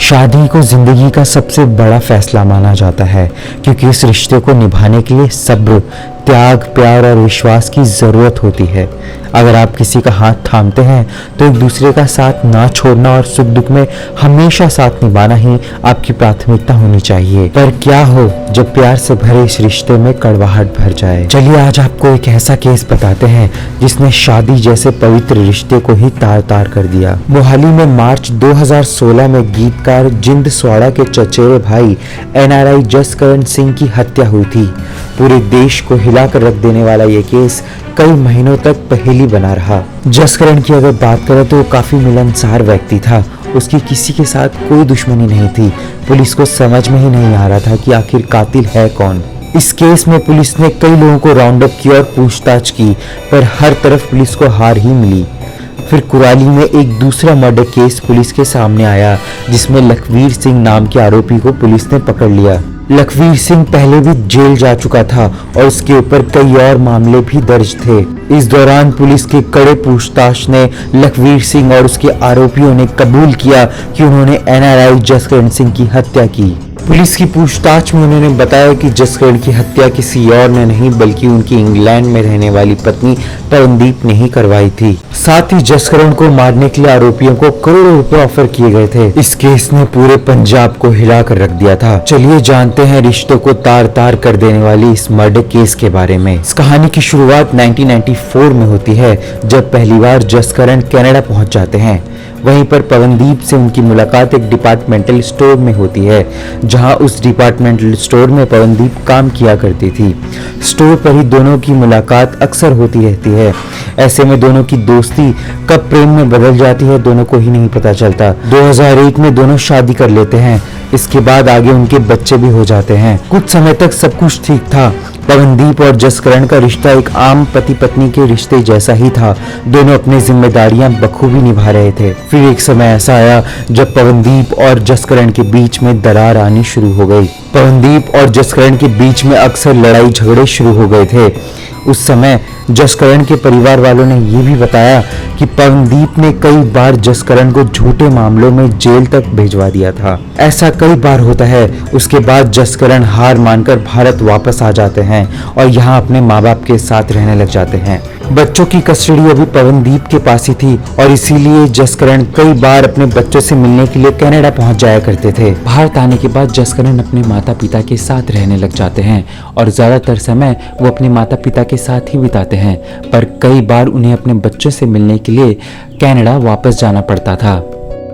शादी को जिंदगी का सबसे बड़ा फैसला माना जाता है क्योंकि इस रिश्ते को निभाने के लिए सब्र, त्याग, प्यार और विश्वास की ज़रूरत होती है। अगर आप किसी का हाथ थामते हैं तो एक दूसरे का साथ ना छोड़ना और सुख दुख में हमेशा साथ निभाना ही आपकी प्राथमिकता होनी चाहिए। पर क्या हो जब प्यार से भरे इस रिश्ते में कड़वाहट भर जाए। चलिए आज आपको एक ऐसा केस बताते हैं जिसने शादी जैसे पवित्र रिश्ते को ही तार तार कर दिया। मोहाली में मार्च 2016 में गीतकार जिंद स्वाड़ा के चचेरे भाई NRI जसकरण सिंह की हत्या हुई थी। पूरे देश को हिलाकर रख देने वाला ये केस कई महीनों तक पहेली बना रहा। जसकरण की अगर बात करें तो वो काफी मिलनसार व्यक्ति था। उसकी किसी के साथ कोई दुश्मनी नहीं थी। पुलिस को समझ में ही नहीं आ रहा था कि आखिर कातिल है कौन। इस केस में पुलिस ने कई लोगों को राउंड अप किया और पूछताछ की, पर हर तरफ पुलिस को हार ही मिली। फिर कुराली में एक दूसरा मर्डर केस पुलिस के सामने आया जिसमें लखवीर सिंह नाम के आरोपी को पुलिस ने पकड़ लिया। लखवीर सिंह पहले भी जेल जा चुका था और उसके ऊपर कई और मामले भी दर्ज थे। इस दौरान पुलिस के कड़े पूछताछ ने लखवीर सिंह और उसके आरोपियों ने कबूल किया कि उन्होंने NRI जसकरण सिंह की हत्या की। पुलिस की पूछताछ में उन्होंने बताया कि जसकरण की हत्या किसी और ने नहीं बल्कि उनकी इंग्लैंड में रहने वाली पत्नी पवनदीप ने ही करवाई थी। साथ ही जसकरण को मारने के लिए आरोपियों को करोड़ों रुपए ऑफर किए गए थे। इस केस ने पूरे पंजाब को हिला कर रख दिया था। चलिए जानते हैं रिश्तों को तार तार कर देने वाली इस मर्डर केस के बारे में। इस कहानी की शुरुआत 1994 में होती है जब पहली बार जसकरण कनाडा पहुंच जाते हैं। वहीं पर पवनदीप से उनकी मुलाकात एक डिपार्टमेंटल स्टोर में होती है जहां उस डिपार्टमेंटल स्टोर में पवनदीप काम किया करती थी। स्टोर पर ही दोनों की मुलाकात अक्सर होती रहती है। ऐसे में दोनों की दोस्ती कब प्रेम में बदल जाती है दोनों को ही नहीं पता चलता। 2001 में दोनों शादी कर लेते हैं। इसके बाद आगे उनके बच्चे भी हो जाते हैं। कुछ समय तक सब कुछ ठीक था। पवनदीप और जसकरण का रिश्ता एक आम पति पत्नी के रिश्ते जैसा ही था। दोनों अपनी जिम्मेदारियां बखूबी निभा रहे थे। फिर एक समय ऐसा आया जब पवनदीप और जसकरण के बीच में दरार आनी शुरू हो गई। पवनदीप और जसकरण के बीच में अक्सर लड़ाई झगड़े शुरू हो गए थे। उस समय जसकरण के परिवार वालों ने ये भी बताया कि पवनदीप ने कई बार जसकरण को झूठे मामलों में जेल तक भिजवा दिया था। ऐसा कई बार होता है। उसके बाद जसकरण हार मानकर भारत वापस आ जाते हैं और यहाँ अपने माँ बाप के साथ रहने लग जाते हैं। बच्चों की कस्टडी अभी पवनदीप के पास ही थी और इसीलिए जसकरण कई बार अपने बच्चों से मिलने के लिए कनाडा पहुंच जाया करते थे। भारत आने के बाद जसकरण अपने माता पिता के साथ रहने लग जाते हैं और ज्यादातर समय वो अपने माता पिता के साथ ही बिताते हैं, पर कई बार उन्हें अपने बच्चों से मिलने के लिए कनाडा वापस जाना पड़ता था।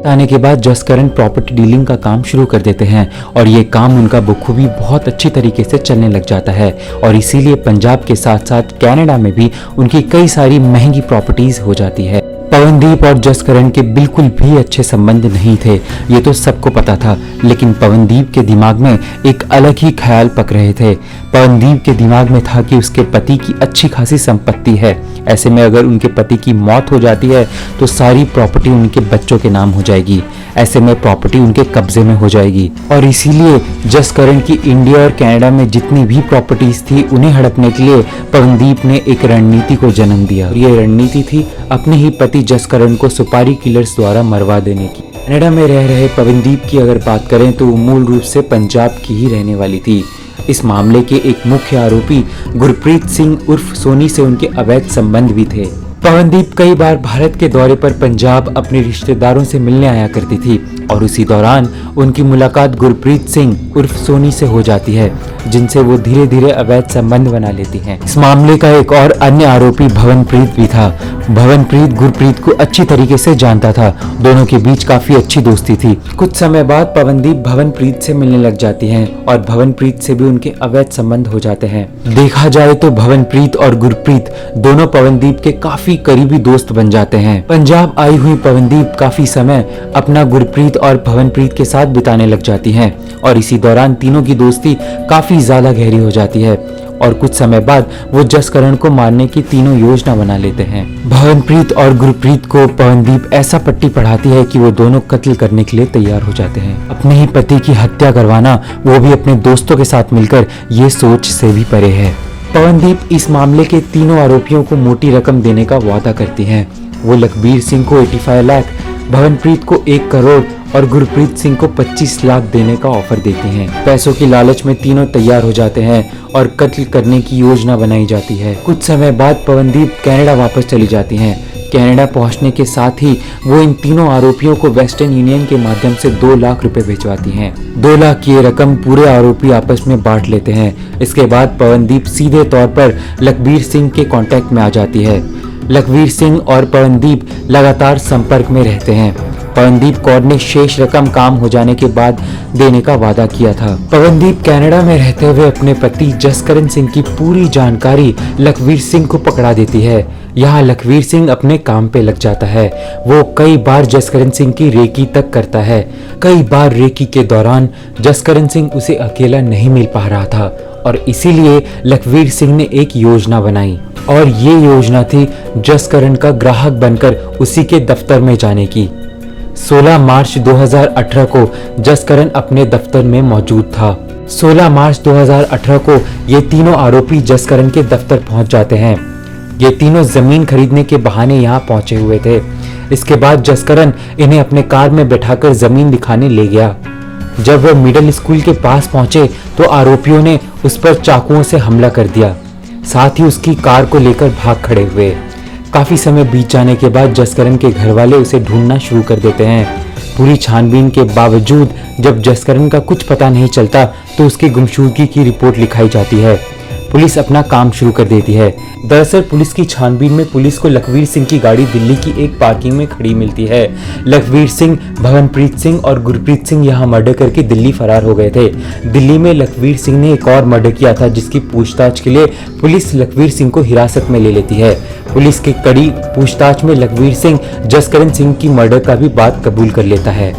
आने के बाद जसकरण प्रॉपर्टी डीलिंग का काम शुरू कर देते हैं और ये काम उनका बखूबी बहुत अच्छी तरीके से चलने लग जाता है और इसीलिए पंजाब के साथ साथ कनाडा में भी उनकी कई सारी महंगी प्रॉपर्टीज हो जाती है। पवनदीप और जसकरण के बिल्कुल भी अच्छे संबंध नहीं थे, ये तो सबको पता था, लेकिन पवनदीप के दिमाग में एक अलग ही ख्याल पक रहे थे। पवनदीप के दिमाग में था कि उसके पति की अच्छी खासी संपत्ति है। ऐसे में अगर उनके पति की मौत हो जाती है तो सारी प्रॉपर्टी उनके बच्चों के नाम हो जाएगी। ऐसे में प्रॉपर्टी उनके कब्जे में हो जाएगी और इसीलिए जसकरण की इंडिया और कनाडा में जितनी भी प्रॉपर्टीज थी उन्हें हड़पने के लिए पवनदीप ने एक रणनीति को जन्म दिया। ये रणनीति थी अपने ही पति जसकरण को सुपारी किलर्स द्वारा मरवा देने की। कनाडा में रह रहे पवनदीप की अगर बात करें तो वो मूल रूप से पंजाब की ही रहने वाली थी। इस मामले के एक मुख्य आरोपी गुरप्रीत सिंह उर्फ सोनी से उनके अवैध संबंध भी थे। पवनदीप कई बार भारत के दौरे पर पंजाब अपने रिश्तेदारों से मिलने आया करती थी और उसी दौरान उनकी मुलाकात गुरप्रीत सिंह उर्फ सोनी से हो जाती है, जिनसे वो धीरे धीरे अवैध संबंध बना लेती हैं। इस मामले का एक और अन्य आरोपी भवनप्रीत भी था। भवनप्रीत गुरप्रीत को अच्छी तरीके से जानता था। दोनों के बीच काफी अच्छी दोस्ती थी। कुछ समय बाद पवनदीप भवनप्रीत से मिलने लग जाती हैं और भवनप्रीत से भी उनके अवैध संबंध हो जाते हैं। देखा जाए तो भवनप्रीत और गुरप्रीत दोनों पवनदीप के काफी करीबी दोस्त बन जाते हैं। पंजाब आई हुई पवनदीप काफी समय अपना गुरप्रीत और भवनप्रीत के साथ बिताने लग जाती हैं और इसी दौरान तीनों की दोस्ती काफी ज्यादा गहरी हो जाती है और कुछ समय बाद वो जसकरण को मारने की तीनों योजना बना लेते हैं। भवनप्रीत और गुरप्रीत को पवनदीप ऐसा पट्टी पढ़ाती है कि वो दोनों कत्ल करने के लिए तैयार हो जाते हैं। अपने ही पति की हत्या करवाना, वो भी अपने दोस्तों के साथ मिलकर, ये सोच से भी परे है। पवनदीप इस मामले के तीनों आरोपियों को मोटी रकम देने का वादा करती हैं। वो लखबीर सिंह को 85 लाख, भवनप्रीत को 1 करोड़ और गुरप्रीत सिंह को 25 लाख देने का ऑफर देती हैं। पैसों की लालच में तीनों तैयार हो जाते हैं और कत्ल करने की योजना बनाई जाती है। कुछ समय बाद पवनदीप कनाडा वापस चली जाती हैं। कनाडा पहुंचने के साथ ही वो इन तीनों आरोपियों को वेस्टर्न यूनियन के माध्यम से 2 लाख रुपए भिजवाती हैं। 2 लाख की ये रकम पूरे आरोपी आपस में बांट लेते हैं। इसके बाद पवनदीप सीधे तौर पर लखबीर सिंह के कांटेक्ट में आ जाती है। लखबीर सिंह और पवनदीप लगातार संपर्क में रहते हैं। पवनदीप कौर ने शेष रकम काम हो जाने के बाद देने का वादा किया था। पवनदीप कनाडा में रहते हुए अपने पति जसकरण सिंह की पूरी जानकारी लखबीर सिंह को पकड़ा देती है। यहाँ लखबीर सिंह अपने काम पे लग जाता है। वो कई बार जसकरण सिंह की रेकी तक करता है। कई बार रेकी के दौरान जसकरण सिंह उसे अकेला नहीं मिल पा रहा था और इसीलिए लखबीर सिंह ने एक योजना बनाई और ये योजना थी जसकरण का ग्राहक बनकर उसी के दफ्तर में जाने की। 16 मार्च 2018 को जसकरण अपने दफ्तर में मौजूद था। 16 मार्च 2018 को ये तीनों आरोपी जसकरण के दफ्तर पहुंच जाते हैं। ये तीनों जमीन खरीदने के बहाने यहाँ पहुंचे हुए थे। इसके बाद जसकरण इन्हें अपने कार में बैठाकर जमीन दिखाने ले गया। जब वह मिडिल स्कूल के पास पहुंचे तो आरोपियों ने उस पर चाकुओं से हमला कर दिया। साथ ही उसकी कार को लेकर भाग खड़े हुए। काफी समय बीत जाने के बाद जसकरण के घर वाले उसे ढूंढना शुरू कर देते हैं। पूरी छानबीन के बावजूद जब जसकरण का कुछ पता नहीं चलता तो उसकी गुमशुदगी की रिपोर्ट लिखाई जाती है। पुलिस अपना काम शुरू कर देती है। दरअसल पुलिस की छानबीन में पुलिस को लखबीर सिंह की गाड़ी दिल्ली की एक पार्किंग में खड़ी मिलती है। लखबीर सिंह, भवनप्रीत सिंह और गुरप्रीत सिंह यहाँ मर्डर करके दिल्ली फरार हो गए थे। दिल्ली में लखबीर सिंह ने एक और मर्डर किया था जिसकी पूछताछ के लिए पुलिस लखबीर सिंह को हिरासत में ले लेती है। पुलिस की कड़ी पूछताछ में लखबीर सिंह जसकरण सिंह की मर्डर का भी बात कबूल कर लेता है।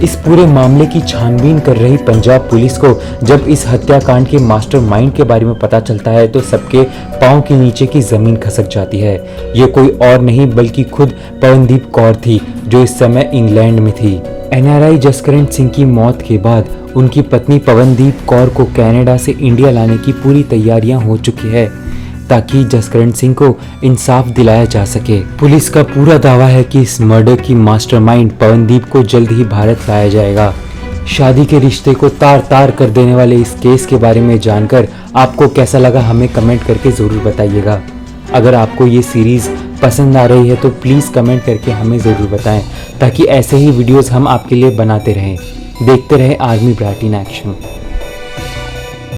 इस पूरे मामले की छानबीन कर रही पंजाब पुलिस को जब इस हत्याकांड के मास्टरमाइंड के बारे में पता चलता है तो सबके पांव के नीचे की जमीन खसक जाती है। ये कोई और नहीं बल्कि खुद पवनदीप कौर थी जो इस समय इंग्लैंड में थी। एनआरआई जसकरण सिंह की मौत के बाद उनकी पत्नी पवनदीप कौर को कनाडा से इंडिया लाने की पूरी तैयारियां हो चुकी है ताकि जसकरण सिंह को इंसाफ दिलाया जा सके। पुलिस का पूरा दावा है कि इस मर्डर की मास्टरमाइंड पवनदीप को जल्द ही भारत लाया जाएगा। शादी के रिश्ते को तार तार कर देने वाले इस केस के बारे में जानकर आपको कैसा लगा हमें कमेंट करके ज़रूर बताइएगा। अगर आपको ये सीरीज़ पसंद आ रही है तो प्लीज़ कमेंट करके हमें ज़रूर बताएं ताकि ऐसे ही वीडियोज़ हम आपके लिए बनाते रहें। देखते रहें आर्मी ब्राट इन एक्शन।